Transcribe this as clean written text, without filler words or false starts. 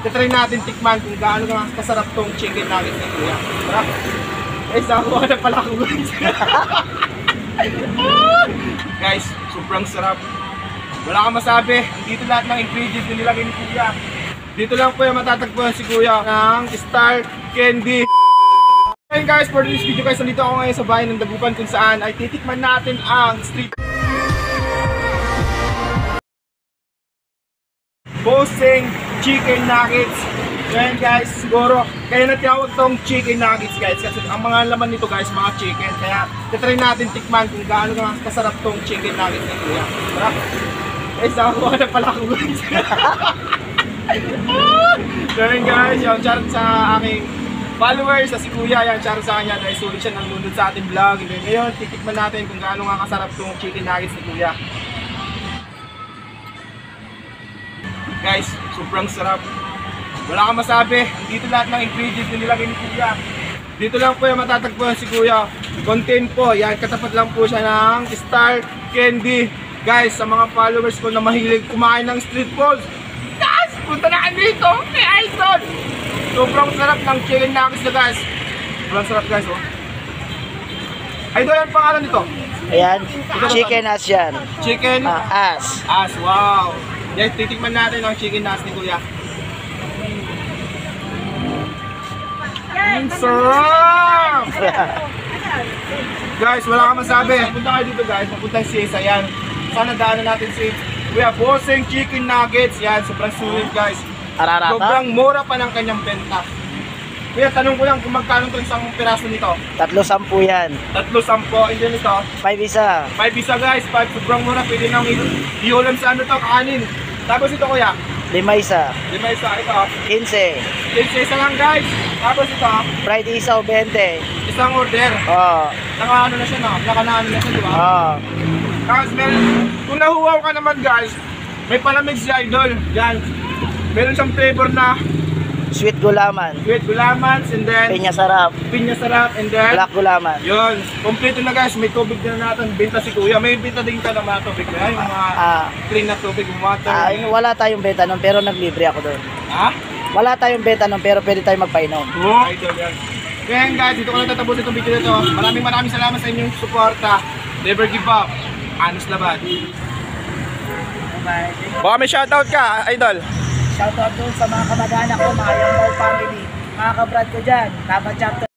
tatry natin tikman kung gaano nga kasarap tong chicken nuggets ni Kuya. Sarap. Guys, nakakuha na pala ako guys. Guys, sobrang sarap. Wala kang masabi. Dito lahat ng ingredients na nilagay ni Kuya. Dito lang po yung matatagpuan si Kuya ng Star Candy. Okay guys, for this video guys, nandito ako ngayon sa bayan ng Dagupan kung saan ay titikman natin ang street Bossing Chicken Nuggets. Yan guys, siguro kaya natawag tong chicken nuggets guys kasi ang mga laman nito guys, mga chicken. Kaya try natin tikman kung gaano nga kasarap tong chicken nuggets ni Kuya. Sarap. Guys, nakakuha na pala ako guys. So yun guys, yung shout sa aking followers sa si Kuya, yan shout sa kanya dahil sulit siya nanonood sa ating vlog. And then, ngayon, titikman natin kung gaano nga kasarap tong chicken nuggets ni Kuya. Guys, sobrang sarap. Wala kang masabi. Dito lahat ng ingredients na nilagay ni Kuya. Dito lang po yung matatagpuan si Kuya. Content po, yan, katapat lang po siya ng Star Candy. Guys, sa mga followers ko na mahilig kumain ng street foods, guys, punta na kayo dito kay Idol. Sobrang sarap ng chicken nuggets na guys. Sobrang sarap guys, oh. Idol, ang pangalan nito? Ayan, chicken ass yan. Chicken Ass. As, wow. Guys, titikman natin ang chicken nuggets ni Kuya. Sarap! Guys, wala kang masabi. Punta kayo dito guys, papunta si Isa yan. Sana daanan natin si Kuya Bossing Chicken Nuggets. Yan, sobrang sulit guys. Ararata? Sobrang mura pa ng kanyang benta. Kuya, tanong ko lang kung magkano ito isang piraso nito. 3-10 yan. 3-10, and then ito 5 isa. 5 isa guys, 5 sobrang mura. Pwede nang iulam sa ano to, kakanin. Tapos ito Kuya, 5 isa. 5 isa, ito 15. isa lang guys. Tapos ito, Fried isaw 20. isang order. Oh. Naka ano na siya no? Naka na ano na siya, di ba? Oh. Guys, kung nahuwaw ka naman guys, may palamig si Idol. Yan. Meron siyang flavor na Sweet gulaman. sweet gulaman, and then Pinya sarap. pinya sarap, and then Black gulaman. yun. Kompleto na guys, may tubig na natin. Binta si Kuya. May binta din ka ng mga tubig na. Yung mga clean na tubig, yung water. Wala tayong benta nun pero naglibre ako doon. Ha? Wala tayong benta nun pero pwede tayong magpainom. Oh. Idol yan. Kaya guys, dito ko lang tatapos itong video na ito. Maraming salamat sa inyong suporta. Never give up. Honest laban. Bye. Baka may shoutout ka, Idol. Shoutout doon sa mga kamag-anak ko, mga Yambao family. Mga kabrad ko dyan, Taba Chapter.